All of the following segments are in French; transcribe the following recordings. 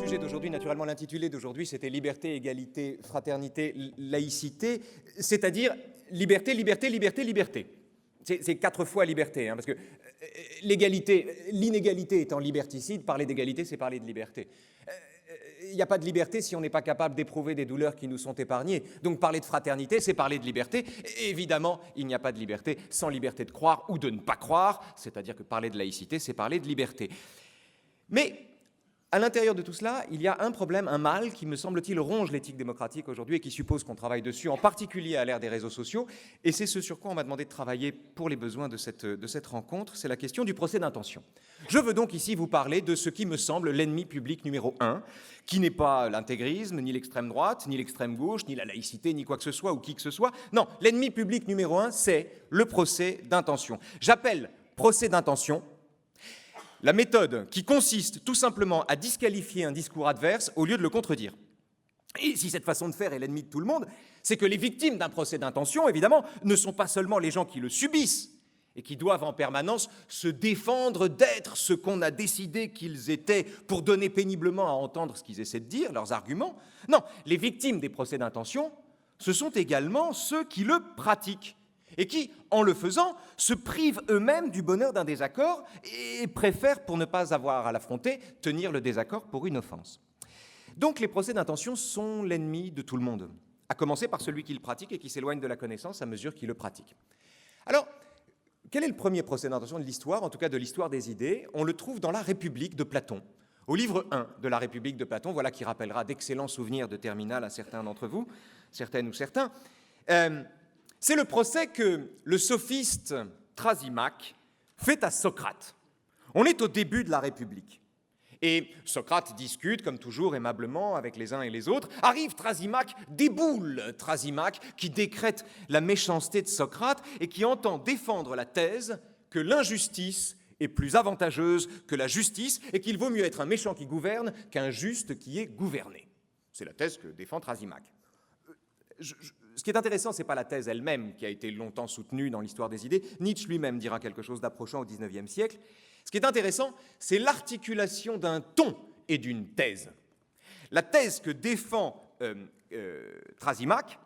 Sujet d'aujourd'hui, naturellement l'intitulé d'aujourd'hui, c'était liberté, égalité, fraternité, laïcité, c'est-à-dire liberté, liberté, liberté, liberté. C'est 4 fois liberté, parce que l'inégalité étant liberticide, parler d'égalité, c'est parler de liberté. Il n'y a pas de liberté si on n'est pas capable d'éprouver des douleurs qui nous sont épargnées. Donc parler de fraternité, c'est parler de liberté. Et évidemment, il n'y a pas de liberté sans liberté de croire ou de ne pas croire, c'est-à-dire que parler de laïcité, c'est parler de liberté. Mais à l'intérieur de tout cela, il y a un problème, un mal qui, me semble-t-il, ronge l'éthique démocratique aujourd'hui et qui suppose qu'on travaille dessus, en particulier à l'ère des réseaux sociaux. Et c'est ce sur quoi on m'a demandé de travailler pour les besoins de cette rencontre, c'est la question du procès d'intention. Je veux donc ici vous parler de ce qui me semble l'ennemi public numéro 1, qui n'est pas l'intégrisme, ni l'extrême droite, ni l'extrême gauche, ni la laïcité, ni quoi que ce soit, ou qui que ce soit. Non, l'ennemi public numéro 1, c'est le procès d'intention. J'appelle procès d'intention la méthode qui consiste tout simplement à disqualifier un discours adverse au lieu de le contredire. Et si cette façon de faire est l'ennemi de tout le monde, c'est que les victimes d'un procès d'intention, évidemment, ne sont pas seulement les gens qui le subissent et qui doivent en permanence se défendre d'être ce qu'on a décidé qu'ils étaient pour donner péniblement à entendre ce qu'ils essaient de dire, leurs arguments. Non, les victimes des procès d'intention, ce sont également ceux qui le pratiquent et qui, en le faisant, se privent eux-mêmes du bonheur d'un désaccord et préfèrent, pour ne pas avoir à l'affronter, tenir le désaccord pour une offense. Donc les procès d'intention sont l'ennemi de tout le monde, à commencer par celui qui le pratique et qui s'éloigne de la connaissance à mesure qu'il le pratique. Alors, quel est le premier procès d'intention de l'histoire, en tout cas de l'histoire des idées? On le trouve dans la République de Platon. Au livre 1 de la République de Platon, voilà qui rappellera d'excellents souvenirs de terminale à certains d'entre vous, certaines ou certains. C'est le procès que le sophiste Thrasymachie fait à Socrate. On est au début de la République. Et Socrate discute, comme toujours, aimablement avec les uns et les autres. Arrive Thrasymachie, déboule Thrasymachie, qui décrète la méchanceté de Socrate et qui entend défendre la thèse que l'injustice est plus avantageuse que la justice et qu'il vaut mieux être un méchant qui gouverne qu'un juste qui est gouverné. C'est la thèse que défend Thrasymachie. Ce qui est intéressant, ce n'est pas la thèse elle-même qui a été longtemps soutenue dans l'histoire des idées. Nietzsche lui-même dira quelque chose d'approchant au XIXe siècle. Ce qui est intéressant, c'est l'articulation d'un ton et d'une thèse. La thèse que défend Thrasymachie,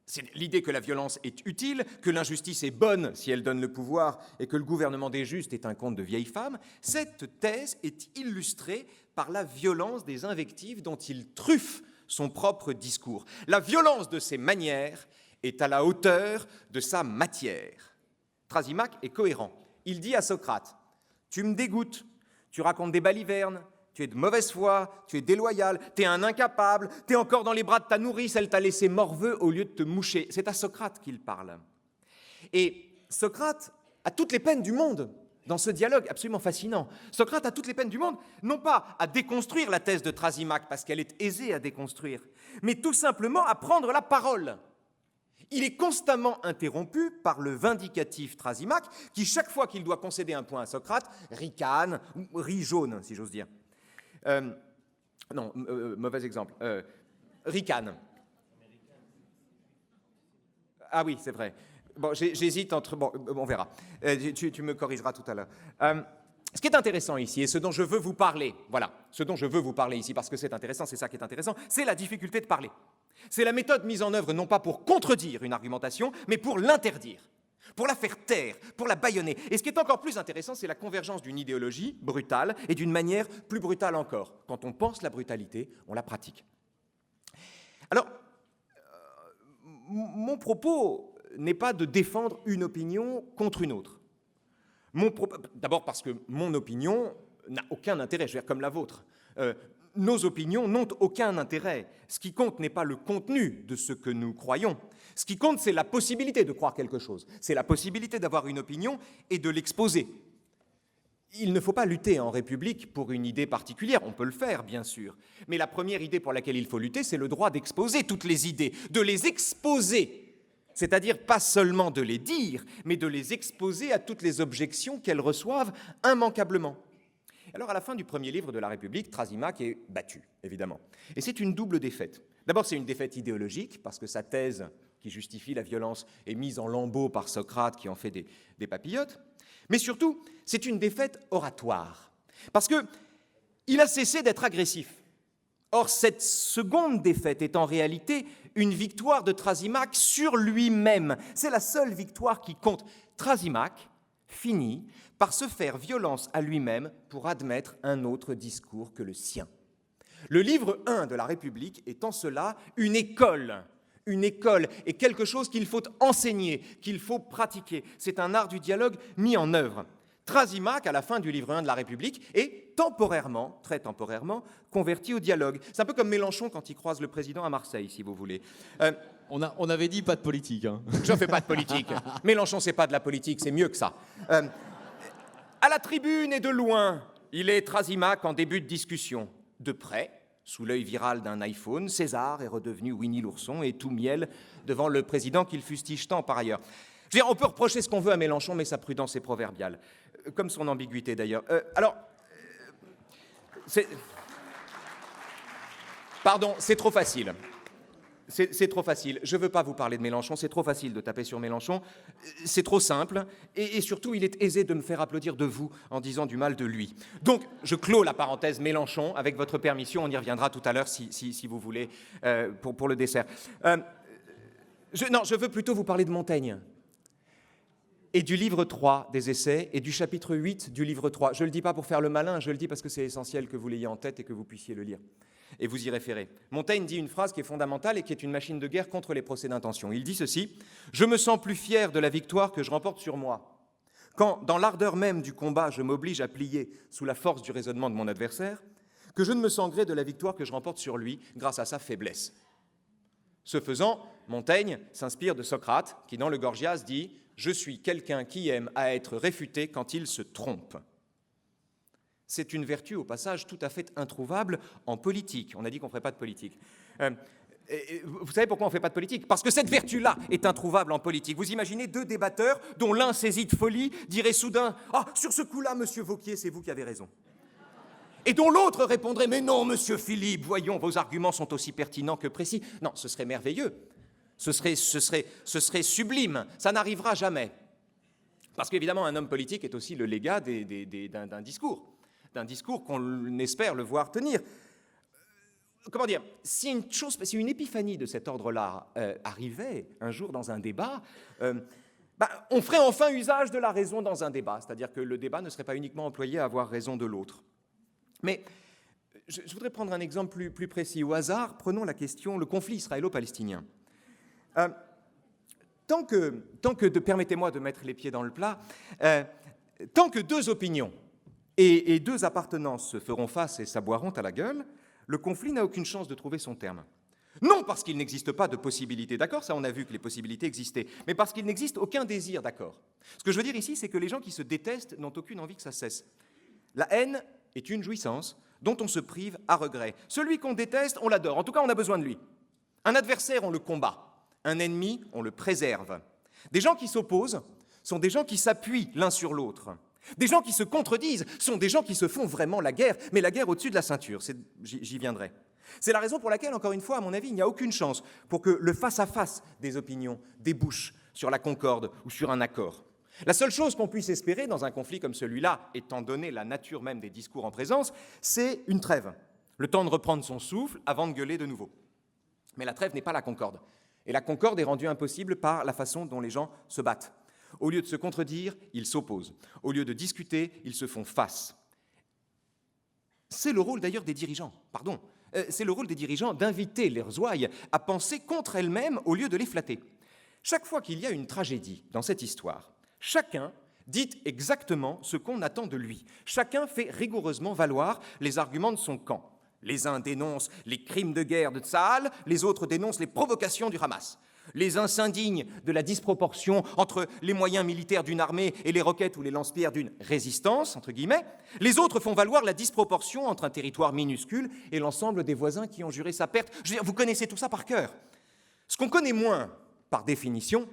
c'est l'idée que la violence est utile, que l'injustice est bonne si elle donne le pouvoir et que le gouvernement des justes est un conte de vieille femme. Cette thèse est illustrée par la violence des invectives dont il truffe son propre discours. La violence de ses manières est à la hauteur de sa matière. Thrasymachie est cohérent. Il dit à Socrate, « Tu me dégoûtes, tu racontes des balivernes, tu es de mauvaise foi, tu es déloyal, tu es un incapable, tu es encore dans les bras de ta nourrice, elle t'a laissé morveux au lieu de te moucher. » C'est à Socrate qu'il parle. Et Socrate a toutes les peines du monde dans ce dialogue absolument fascinant. Socrate a toutes les peines du monde, non pas à déconstruire la thèse de Thrasymachie, parce qu'elle est aisée à déconstruire, mais tout simplement à prendre la parole. Il est constamment interrompu par le vindicatif Thrasymachie, qui, chaque fois qu'il doit concéder un point à Socrate, ricane, ou rit jaune, si j'ose dire. Mauvais exemple. Ricane. Ah oui, c'est vrai. Bon, j'hésite entre... Bon, on verra. Tu me corrigeras tout à l'heure. Ce qui est intéressant ici, et ce dont je veux vous parler, voilà, ce dont je veux vous parler ici, parce que c'est intéressant, c'est ça qui est intéressant, c'est la difficulté de parler. C'est la méthode mise en œuvre non pas pour contredire une argumentation, mais pour l'interdire, pour la faire taire, pour la bâillonner. Et ce qui est encore plus intéressant, c'est la convergence d'une idéologie brutale et d'une manière plus brutale encore. Quand on pense la brutalité, on la pratique. Alors, mon propos n'est pas de défendre une opinion contre une autre. D'abord parce que mon opinion n'a aucun intérêt, je veux dire comme la vôtre. Nos opinions n'ont aucun intérêt. Ce qui compte n'est pas le contenu de ce que nous croyons. Ce qui compte, c'est la possibilité de croire quelque chose. C'est la possibilité d'avoir une opinion et de l'exposer. Il ne faut pas lutter en République pour une idée particulière. On peut le faire, bien sûr. Mais la première idée pour laquelle il faut lutter, c'est le droit d'exposer toutes les idées, de les exposer. C'est-à-dire pas seulement de les dire, mais de les exposer à toutes les objections qu'elles reçoivent immanquablement. Alors, à la fin du premier livre de la République, Thrasymachie est battu, évidemment. Et c'est une double défaite. D'abord, c'est une défaite idéologique, parce que sa thèse qui justifie la violence est mise en lambeaux par Socrate, qui en fait des papillotes. Mais surtout, c'est une défaite oratoire. Parce que il a cessé d'être agressif. Or, cette seconde défaite est en réalité une victoire de Thrasymach sur lui-même. C'est la seule victoire qui compte. Thrasymach finit par se faire violence à lui-même pour admettre un autre discours que le sien. Le livre 1 de la République est en cela une école et quelque chose qu'il faut enseigner, qu'il faut pratiquer. C'est un art du dialogue mis en œuvre. Thrasymach, à la fin du livre 1 de la République, est temporairement, très temporairement, converti au dialogue. C'est un peu comme Mélenchon quand il croise le président à Marseille, si vous voulez. On avait dit pas de politique. Hein. Je ne fais pas de politique. Mélenchon, c'est pas de la politique, c'est mieux que ça. À la tribune et de loin, il est Thrasymach en début de discussion. De près, sous l'œil viral d'un iPhone, César est redevenu Winnie l'ourson et tout miel devant le président qu'il fustige tant par ailleurs. Je veux dire, on peut reprocher ce qu'on veut à Mélenchon, mais sa prudence est proverbiale. Comme son ambiguïté d'ailleurs. Pardon, c'est trop facile. C'est trop facile. Je ne veux pas vous parler de Mélenchon, c'est trop facile de taper sur Mélenchon. C'est trop simple. Et surtout, il est aisé de me faire applaudir de vous en disant du mal de lui. Donc, je clôt la parenthèse Mélenchon. Avec votre permission, on y reviendra tout à l'heure si vous voulez, pour le dessert. Je veux plutôt vous parler de Montaigne. Et du livre 3 des Essais et du chapitre 8 du livre 3. Je ne le dis pas pour faire le malin, je le dis parce que c'est essentiel que vous l'ayez en tête et que vous puissiez le lire. Et vous y référez. Montaigne dit une phrase qui est fondamentale et qui est une machine de guerre contre les procès d'intention. Il dit ceci: « Je me sens plus fier de la victoire que je remporte sur moi. Quand, dans l'ardeur même du combat, je m'oblige à plier sous la force du raisonnement de mon adversaire, que je ne me sens gré de la victoire que je remporte sur lui grâce à sa faiblesse. » Ce faisant, Montaigne s'inspire de Socrate, qui dans le Gorgias dit « Je suis quelqu'un qui aime à être réfuté quand il se trompe ». C'est une vertu, au passage, tout à fait introuvable en politique. On a dit qu'on ne ferait pas de politique. Vous savez pourquoi on ne fait pas de politique? Parce que cette vertu-là est introuvable en politique. Vous imaginez deux débatteurs dont l'un, saisi de folie, dirait soudain « Ah, sur ce coup-là, monsieur Vauquier, c'est vous qui avez raison ». Et dont l'autre répondrait « Mais non, monsieur Philippe, voyons, vos arguments sont aussi pertinents que précis. » Non, ce serait merveilleux. Ce serait sublime. Ça n'arrivera jamais. Parce qu'évidemment, un homme politique est aussi le légat d'un discours qu'on espère le voir tenir. Comment dire, si une épiphanie de cet ordre-là arrivait un jour dans un débat, on ferait enfin usage de la raison dans un débat, c'est-à-dire que le débat ne serait pas uniquement employé à avoir raison de l'autre. Mais je voudrais prendre un exemple plus précis. Au hasard, prenons la question, le conflit israélo-palestinien. Permettez-moi de mettre les pieds dans le plat, tant que deux opinions et deux appartenances se feront face et s'aboiront à la gueule, le conflit n'a aucune chance de trouver son terme. Non parce qu'il n'existe pas de possibilité d'accord, ça on a vu que les possibilités existaient, mais parce qu'il n'existe aucun désir d'accord. Ce que je veux dire ici, c'est que les gens qui se détestent n'ont aucune envie que ça cesse. La haine est une jouissance dont on se prive à regret. Celui qu'on déteste, on l'adore, en tout cas on a besoin de lui. Un adversaire, on le combat. Un ennemi, on le préserve. Des gens qui s'opposent sont des gens qui s'appuient l'un sur l'autre. Des gens qui se contredisent sont des gens qui se font vraiment la guerre, mais la guerre au-dessus de la ceinture, j'y viendrai. C'est la raison pour laquelle, encore une fois, à mon avis, il n'y a aucune chance pour que le face-à-face des opinions débouche sur la concorde ou sur un accord. La seule chose qu'on puisse espérer dans un conflit comme celui-là, étant donné la nature même des discours en présence, c'est une trêve, le temps de reprendre son souffle avant de gueuler de nouveau. Mais la trêve n'est pas la concorde. Et la concorde est rendue impossible par la façon dont les gens se battent. Au lieu de se contredire, ils s'opposent. Au lieu de discuter, ils se font face. C'est le rôle d'ailleurs des dirigeants, c'est le rôle des dirigeants d'inviter leurs ouailles à penser contre elles-mêmes au lieu de les flatter. Chaque fois qu'il y a une tragédie dans cette histoire, chacun dit exactement ce qu'on attend de lui. Chacun fait rigoureusement valoir les arguments de son camp. Les uns dénoncent les crimes de guerre de Tsahal, les autres dénoncent les provocations du Hamas. Les uns s'indignent de la disproportion entre les moyens militaires d'une armée et les roquettes ou les lance-pierres d'une résistance, entre guillemets. Les autres font valoir la disproportion entre un territoire minuscule et l'ensemble des voisins qui ont juré sa perte. Je veux dire, vous connaissez tout ça par cœur. Ce qu'on connaît moins, par définition,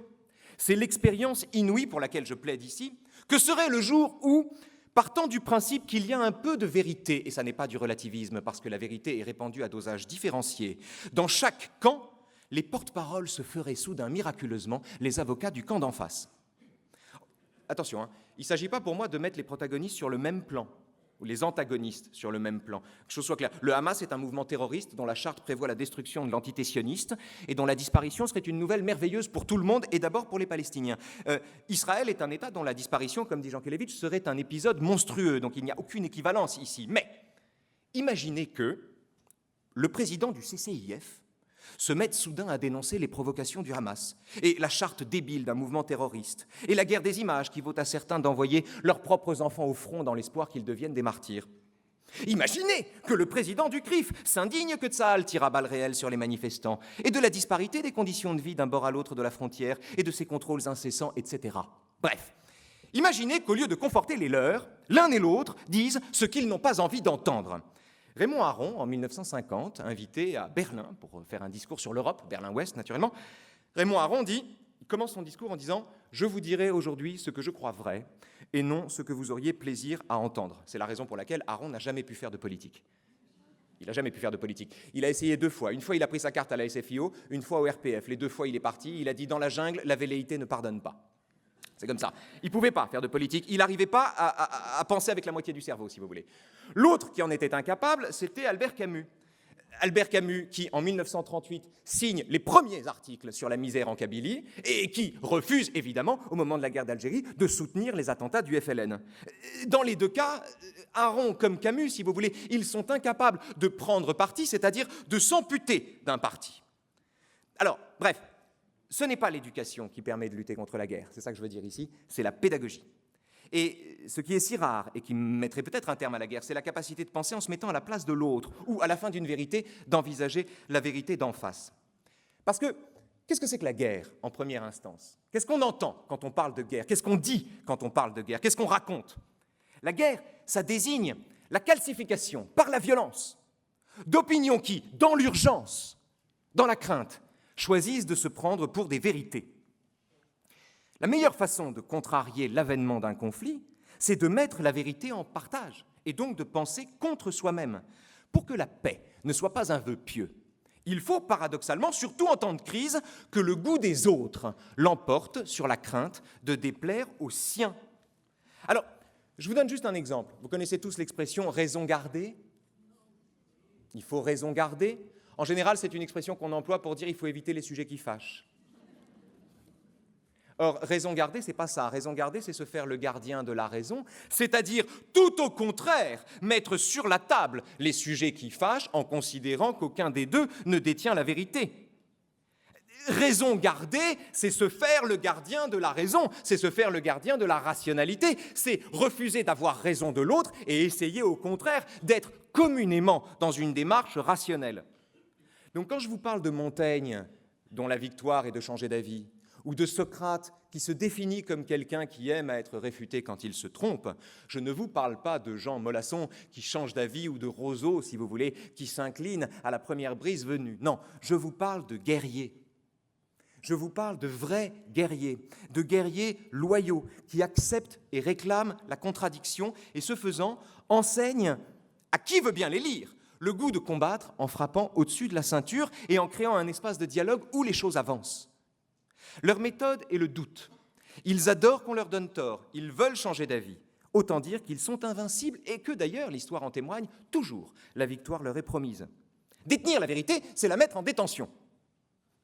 c'est l'expérience inouïe pour laquelle je plaide ici, que serait le jour où, partant du principe qu'il y a un peu de vérité, et ça n'est pas du relativisme parce que la vérité est répandue à dosage différencié, dans chaque camp, les porte-paroles se feraient soudain miraculeusement les avocats du camp d'en face. Attention, il ne s'agit pas pour moi de mettre les protagonistes sur le même plan. ou les antagonistes sur le même plan. Que les choses soient claires. Le Hamas est un mouvement terroriste dont la charte prévoit la destruction de l'entité sioniste et dont la disparition serait une nouvelle merveilleuse pour tout le monde et d'abord pour les Palestiniens. Israël est un État dont la disparition, comme dit Jean Kelevitch, serait un épisode monstrueux, donc il n'y a aucune équivalence ici. Mais imaginez que le président du CCIF se mettent soudain à dénoncer les provocations du Hamas, et la charte débile d'un mouvement terroriste, et la guerre des images qui vaut à certains d'envoyer leurs propres enfants au front dans l'espoir qu'ils deviennent des martyrs. Imaginez que le président du CRIF s'indigne que Tsahal tire à balles réelles sur les manifestants, et de la disparité des conditions de vie d'un bord à l'autre de la frontière, et de ses contrôles incessants, etc. Bref, imaginez qu'au lieu de conforter les leurs, l'un et l'autre disent ce qu'ils n'ont pas envie d'entendre. Raymond Aron, en 1950, invité à Berlin pour faire un discours sur l'Europe, Berlin-Ouest naturellement, Raymond Aron commence son discours en disant « Je vous dirai aujourd'hui ce que je crois vrai et non ce que vous auriez plaisir à entendre ». C'est la raison pour laquelle Aron n'a jamais pu faire de politique. Il n'a jamais pu faire de politique. Il a essayé 2 fois. Une fois, il a pris sa carte à la SFIO, une fois au RPF. Les 2 fois, il est parti. Il a dit « Dans la jungle, la velléité ne pardonne pas ». C'est comme ça. Il ne pouvait pas faire de politique. Il n'arrivait pas à penser avec la moitié du cerveau, si vous voulez. L'autre qui en était incapable, c'était Albert Camus. Albert Camus, qui, en 1938, signe les premiers articles sur la misère en Kabylie et qui refuse, évidemment, au moment de la guerre d'Algérie, de soutenir les attentats du FLN. Dans les 2 cas, Aron comme Camus, si vous voulez, ils sont incapables de prendre parti, c'est-à-dire de s'amputer d'un parti. Alors, bref, ce n'est pas l'éducation qui permet de lutter contre la guerre, c'est ça que je veux dire ici, c'est la pédagogie. Et ce qui est si rare et qui mettrait peut-être un terme à la guerre, c'est la capacité de penser en se mettant à la place de l'autre, ou à la fin d'une vérité, d'envisager la vérité d'en face. Parce que, qu'est-ce que c'est que la guerre, en première instance? Qu'est-ce qu'on entend quand on parle de guerre? Qu'est-ce qu'on dit quand on parle de guerre? Qu'est-ce qu'on raconte? La guerre, ça désigne la calcification par la violence d'opinions qui, dans l'urgence, dans la crainte, choisissent de se prendre pour des vérités. La meilleure façon de contrarier l'avènement d'un conflit, c'est de mettre la vérité en partage et donc de penser contre soi-même. Pour que la paix ne soit pas un vœu pieux, il faut paradoxalement, surtout en temps de crise, que le goût des autres l'emporte sur la crainte de déplaire aux siens. Alors, je vous donne juste un exemple. Vous connaissez tous l'expression « raison garder ». Il faut raison garder. En général, c'est une expression qu'on emploie pour dire qu'il faut éviter les sujets qui fâchent. Or, raison garder, c'est pas ça. Raison garder, c'est se faire le gardien de la raison, c'est-à-dire, tout au contraire, mettre sur la table les sujets qui fâchent en considérant qu'aucun des deux ne détient la vérité. Raison garder, c'est se faire le gardien de la raison, c'est se faire le gardien de la rationalité, c'est refuser d'avoir raison de l'autre et essayer au contraire d'être communément dans une démarche rationnelle. Donc quand je vous parle de Montaigne, dont la victoire est de changer d'avis, ou de Socrate, qui se définit comme quelqu'un qui aime à être réfuté quand il se trompe, je ne vous parle pas de Jean Molasson qui change d'avis ou de Rousseau, si vous voulez, qui s'incline à la première brise venue. Non, je vous parle de guerriers. Je vous parle de vrais guerriers, de guerriers loyaux qui acceptent et réclament la contradiction et, ce faisant, enseignent à qui veut bien les lire le goût de combattre en frappant au-dessus de la ceinture et en créant un espace de dialogue où les choses avancent. Leur méthode est le doute. Ils adorent qu'on leur donne tort, ils veulent changer d'avis. Autant dire qu'ils sont invincibles et que d'ailleurs, l'histoire en témoigne, toujours la victoire leur est promise. Détenir la vérité, c'est la mettre en détention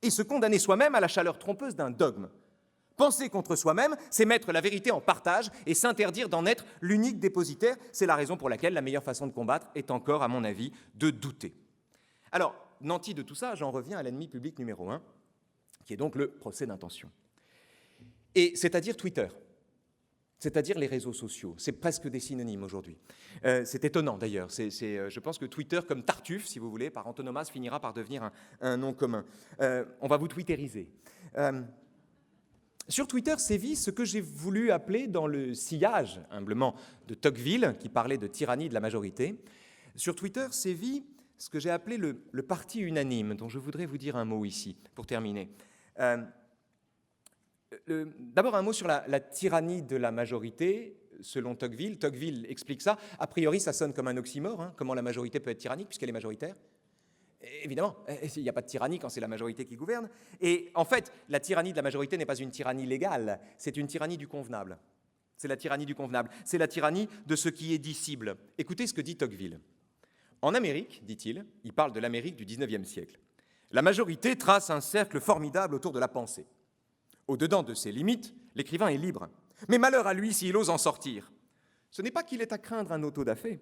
et se condamner soi-même à la chaleur trompeuse d'un dogme. Penser contre soi-même, c'est mettre la vérité en partage et s'interdire d'en être l'unique dépositaire. C'est la raison pour laquelle la meilleure façon de combattre est encore, à mon avis, de douter. Alors, nanti de tout ça, j'en reviens à l'ennemi public numéro 1, qui est donc le procès d'intention. Et c'est-à-dire Twitter, c'est-à-dire les réseaux sociaux. C'est presque des synonymes aujourd'hui. C'est étonnant d'ailleurs. Je pense que Twitter, comme Tartuffe, si vous voulez, par antonomase, finira par devenir un nom commun. On va vous twittériser. Sur Twitter sévit ce que j'ai voulu appeler dans le sillage, humblement, de Tocqueville, qui parlait de tyrannie de la majorité. Sur Twitter sévit ce que j'ai appelé le parti unanime, dont je voudrais vous dire un mot ici, pour terminer. D'abord un mot sur la tyrannie de la majorité, selon Tocqueville. Tocqueville explique ça. A priori, ça sonne comme un oxymore. Hein. Comment la majorité peut être tyrannique puisqu'elle est majoritaire? Évidemment, il n'y a pas de tyrannie quand c'est la majorité qui gouverne. Et en fait, la tyrannie de la majorité n'est pas une tyrannie légale, c'est une tyrannie du convenable. C'est la tyrannie du convenable. C'est la tyrannie de ce qui est dissible. Écoutez ce que dit Tocqueville. En Amérique, dit-il, il parle de l'Amérique du XIXe siècle, la majorité trace un cercle formidable autour de la pensée. Au-dedans de ses limites, l'écrivain est libre. Mais malheur à lui s'il ose en sortir. Ce n'est pas qu'il est à craindre un auto-da-fé.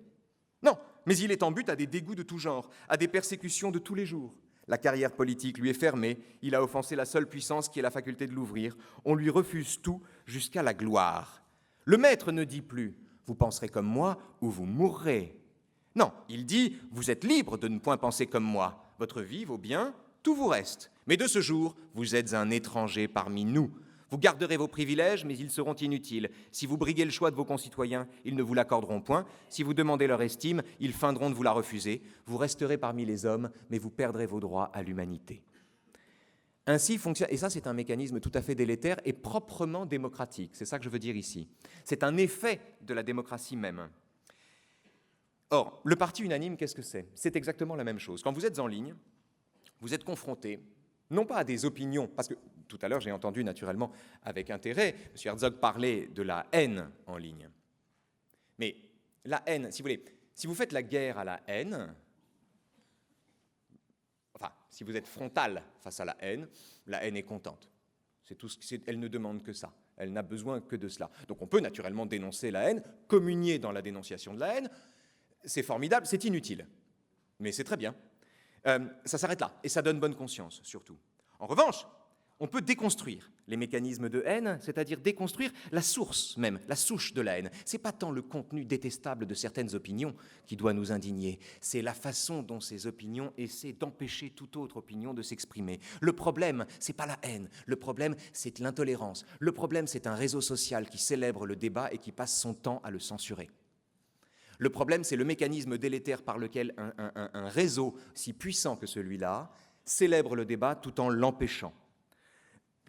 Non, mais il est en but à des dégoûts de tout genre, à des persécutions de tous les jours. La carrière politique lui est fermée, il a offensé la seule puissance qui est la faculté de l'ouvrir. On lui refuse tout jusqu'à la gloire. Le maître ne dit plus « vous penserez comme moi ou vous mourrez ». Non, il dit « vous êtes libre de ne point penser comme moi. Votre vie, vos biens, tout vous reste. Mais de ce jour, vous êtes un étranger parmi nous. Vous garderez vos privilèges, mais ils seront inutiles. Si vous briguez le choix de vos concitoyens, ils ne vous l'accorderont point. Si vous demandez leur estime, ils feindront de vous la refuser. Vous resterez parmi les hommes, mais vous perdrez vos droits à l'humanité. » Ainsi fonctionne, et ça c'est un mécanisme tout à fait délétère et proprement démocratique. C'est ça que je veux dire ici. C'est un effet de la démocratie même. Or, le parti unanime, qu'est-ce que c'est ? C'est exactement la même chose. Quand vous êtes en ligne, vous êtes confronté, non pas à des opinions, parce que tout à l'heure j'ai entendu naturellement avec intérêt M. Herzog parler de la haine en ligne. Mais la haine, si vous voulez, si vous faites la guerre à la haine, enfin, si vous êtes frontal face à la haine est contente. C'est tout elle ne demande que ça. Elle n'a besoin que de cela. Donc on peut naturellement dénoncer la haine, communier dans la dénonciation de la haine. C'est formidable, c'est inutile. Mais c'est très bien. Ça s'arrête là, et ça donne bonne conscience, surtout. En revanche, on peut déconstruire les mécanismes de haine, c'est-à-dire déconstruire la source même, la souche de la haine. Ce n'est pas tant le contenu détestable de certaines opinions qui doit nous indigner, c'est la façon dont ces opinions essaient d'empêcher toute autre opinion de s'exprimer. Le problème, ce n'est pas la haine, le problème, c'est l'intolérance. Le problème, c'est un réseau social qui célèbre le débat et qui passe son temps à le censurer. Le problème, c'est le mécanisme délétère par lequel un réseau si puissant que celui-là célèbre le débat tout en l'empêchant.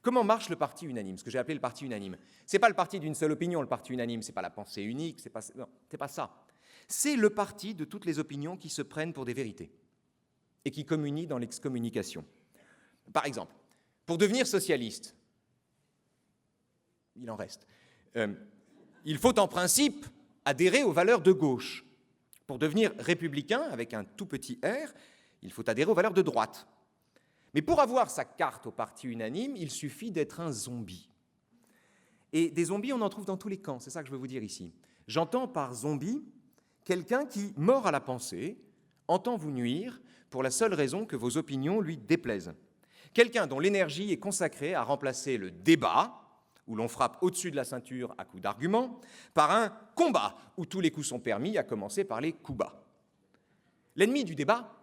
Comment marche le parti unanime, ce que j'ai appelé le parti unanime ? Ce n'est pas le parti d'une seule opinion, le parti unanime, ce n'est pas la pensée unique, ce n'est pas ça. C'est le parti de toutes les opinions qui se prennent pour des vérités et qui communient dans l'excommunication. Par exemple, pour devenir socialiste, il en reste, il faut en principe adhérer aux valeurs de gauche. Pour devenir républicain, avec un tout petit R, il faut adhérer aux valeurs de droite. Mais pour avoir sa carte au parti unanime, il suffit d'être un zombie. Et des zombies, on en trouve dans tous les camps, c'est ça que je veux vous dire ici. J'entends par zombie quelqu'un qui, mort à la pensée, entend vous nuire pour la seule raison que vos opinions lui déplaisent. Quelqu'un dont l'énergie est consacrée à remplacer le débat, où l'on frappe au-dessus de la ceinture à coups d'arguments, par un combat, où tous les coups sont permis, à commencer par les coups bas. L'ennemi du débat,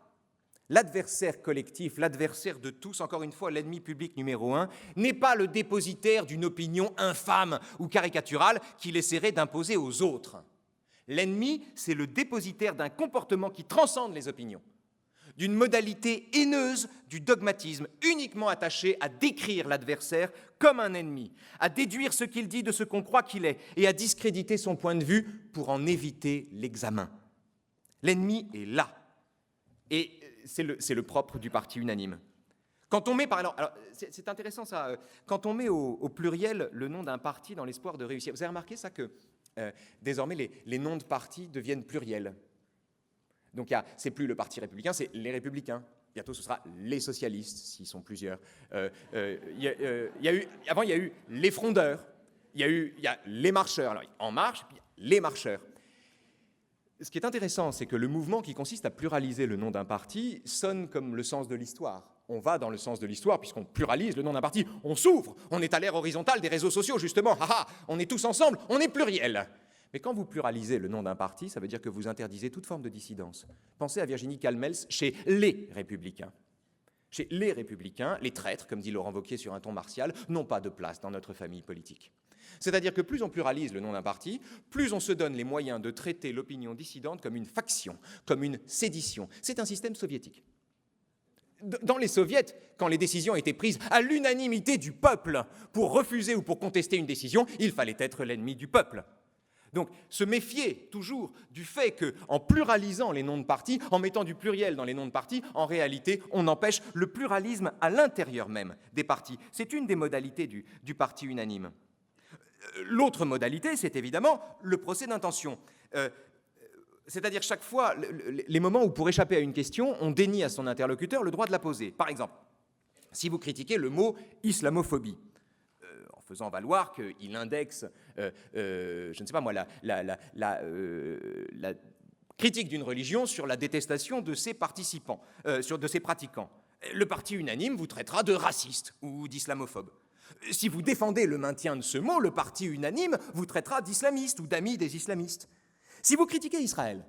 l'adversaire collectif, l'adversaire de tous, encore une fois, l'ennemi public numéro 1, n'est pas le dépositaire d'une opinion infâme ou caricaturale qu'il essaierait d'imposer aux autres. L'ennemi, c'est le dépositaire d'un comportement qui transcende les opinions, d'une modalité haineuse du dogmatisme, uniquement attaché à décrire l'adversaire comme un ennemi, à déduire ce qu'il dit de ce qu'on croit qu'il est et à discréditer son point de vue pour en éviter l'examen. L'ennemi est là. Et c'est le propre du parti unanime. Quand on met, par exemple, alors c'est intéressant ça, quand on met au pluriel le nom d'un parti dans l'espoir de réussir, vous avez remarqué ça que désormais les noms de partis deviennent pluriels. Donc c'est plus le parti républicain, c'est les républicains. Bientôt ce sera les socialistes, s'ils sont plusieurs. Avant il y a eu les frondeurs, il y a les marcheurs. Alors En Marche, puis les marcheurs. Ce qui est intéressant, c'est que le mouvement qui consiste à pluraliser le nom d'un parti sonne comme le sens de l'histoire. On va dans le sens de l'histoire puisqu'on pluralise le nom d'un parti. On s'ouvre, on est à l'ère horizontale des réseaux sociaux, justement. On est tous ensemble, on est pluriel. Mais quand vous pluralisez le nom d'un parti, ça veut dire que vous interdisez toute forme de dissidence. Pensez à Virginie Calmels chez les Républicains. Chez les Républicains, les traîtres, comme dit Laurent Wauquiez sur un ton martial, n'ont pas de place dans notre famille politique. C'est-à-dire que plus on pluralise le nom d'un parti, plus on se donne les moyens de traiter l'opinion dissidente comme une faction, comme une sédition. C'est un système soviétique. Dans les soviets, quand les décisions étaient prises à l'unanimité du peuple pour refuser ou pour contester une décision, il fallait être l'ennemi du peuple. Donc, se méfier toujours du fait qu'en pluralisant les noms de partis, en mettant du pluriel dans les noms de partis, en réalité, on empêche le pluralisme à l'intérieur même des partis. C'est une des modalités du parti unanime. L'autre modalité, c'est évidemment le procès d'intention. C'est-à-dire chaque fois, les moments où pour échapper à une question, on dénie à son interlocuteur le droit de la poser. Par exemple, si vous critiquez le mot islamophobie, en faisant valoir qu'il indexe, je ne sais pas moi, la critique d'une religion sur la détestation de ses participants, de ses pratiquants, le parti unanime vous traitera de raciste ou d'islamophobe. Si vous défendez le maintien de ce mot, le parti unanime vous traitera d'islamiste ou d'amis des islamistes. Si vous critiquez Israël,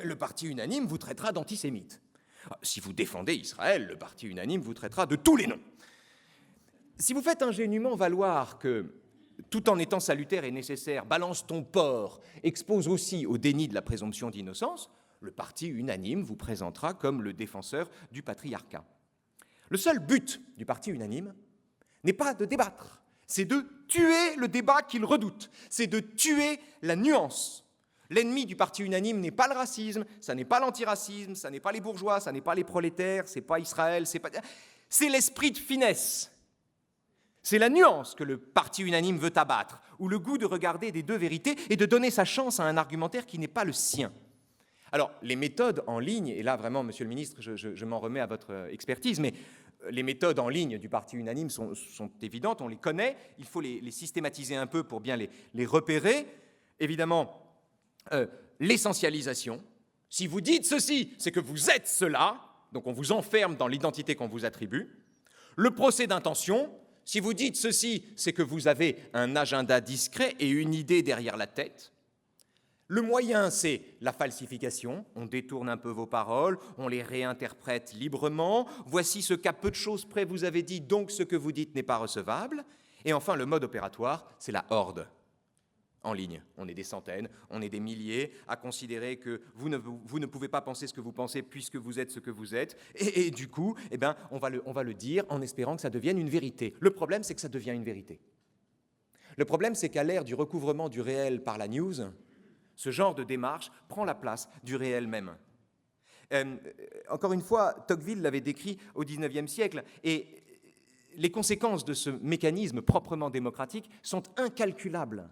le parti unanime vous traitera d'antisémite. Si vous défendez Israël, le parti unanime vous traitera de tous les noms. Si vous faites ingénument valoir que, tout en étant salutaire et nécessaire, balance ton porc expose aussi au déni de la présomption d'innocence, le parti unanime vous présentera comme le défenseur du patriarcat. Le seul but du parti unanime n'est pas de débattre, c'est de tuer le débat qu'il redoute, c'est de tuer la nuance. L'ennemi du parti unanime n'est pas le racisme, ça n'est pas l'antiracisme, ça n'est pas les bourgeois, ça n'est pas les prolétaires, c'est pas Israël, c'est l'esprit de finesse. C'est la nuance que le parti unanime veut abattre, ou le goût de regarder des deux vérités et de donner sa chance à un argumentaire qui n'est pas le sien. Alors, les méthodes en ligne, et là vraiment, monsieur le ministre, je m'en remets à votre expertise, mais les méthodes en ligne du parti unanime sont évidentes, on les connaît, il faut les systématiser un peu pour bien les repérer. Évidemment, l'essentialisation. Si vous dites ceci, c'est que vous êtes cela, donc on vous enferme dans l'identité qu'on vous attribue. Le procès d'intention, si vous dites ceci, c'est que vous avez un agenda discret et une idée derrière la tête. Le moyen, c'est la falsification, on détourne un peu vos paroles, on les réinterprète librement, voici ce qu'à peu de choses près vous avez dit, donc ce que vous dites n'est pas recevable. Et enfin, le mode opératoire, c'est la horde. En ligne. On est des centaines, on est des milliers à considérer que vous ne pouvez pas penser ce que vous pensez puisque vous êtes ce que vous êtes. Et du coup, eh ben, on va le dire en espérant que ça devienne une vérité. Le problème, c'est que ça devient une vérité. Le problème, c'est qu'à l'ère du recouvrement du réel par la news, ce genre de démarche prend la place du réel même. Encore une fois, Tocqueville l'avait décrit au XIXe siècle, et les conséquences de ce mécanisme proprement démocratique sont incalculables,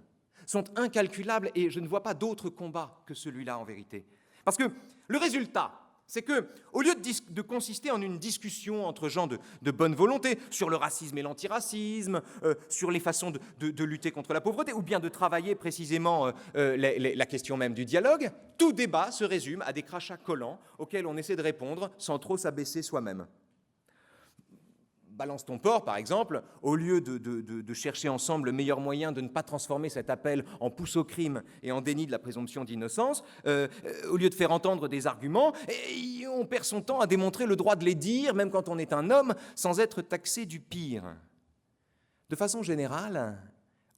et je ne vois pas d'autre combat que celui-là en vérité. Parce que le résultat, c'est que, au lieu de consister en une discussion entre gens de bonne volonté sur le racisme et l'antiracisme, sur les façons de lutter contre la pauvreté, ou bien de travailler précisément la question même du dialogue, tout débat se résume à des crachats collants auxquels on essaie de répondre sans trop s'abaisser soi-même. Balance ton porc, par exemple, au lieu de chercher ensemble le meilleur moyen de ne pas transformer cet appel en pousse au crime et en déni de la présomption d'innocence, au lieu de faire entendre des arguments, on perd son temps à démontrer le droit de les dire, même quand on est un homme, sans être taxé du pire. De façon générale,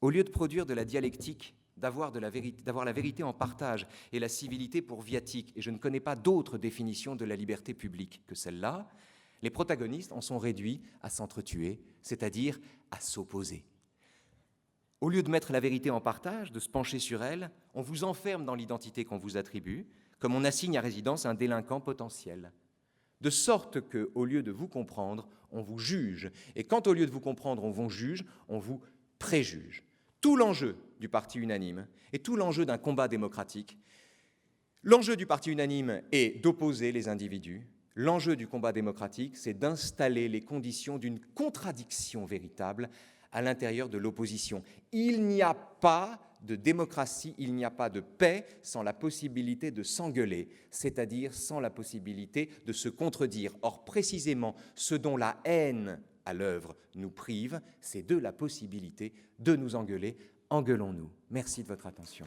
au lieu de produire de la dialectique, d'avoir la vérité en partage et la civilité pour viatique, et je ne connais pas d'autre définition de la liberté publique que celle-là, les protagonistes en sont réduits à s'entretuer, c'est-à-dire à s'opposer. Au lieu de mettre la vérité en partage, de se pencher sur elle, on vous enferme dans l'identité qu'on vous attribue, comme on assigne à résidence un délinquant potentiel. De sorte qu'au lieu de vous comprendre, on vous juge. Et quand au lieu de vous comprendre, on vous juge, on vous préjuge. Tout l'enjeu du parti unanime et tout l'enjeu d'un combat démocratique, l'enjeu du parti unanime est d'opposer les individus. L'enjeu du combat démocratique, c'est d'installer les conditions d'une contradiction véritable à l'intérieur de l'opposition. Il n'y a pas de démocratie, il n'y a pas de paix sans la possibilité de s'engueuler, c'est-à-dire sans la possibilité de se contredire. Or, précisément, ce dont la haine à l'œuvre nous prive, c'est de la possibilité de nous engueuler. Engueulons-nous. Merci de votre attention.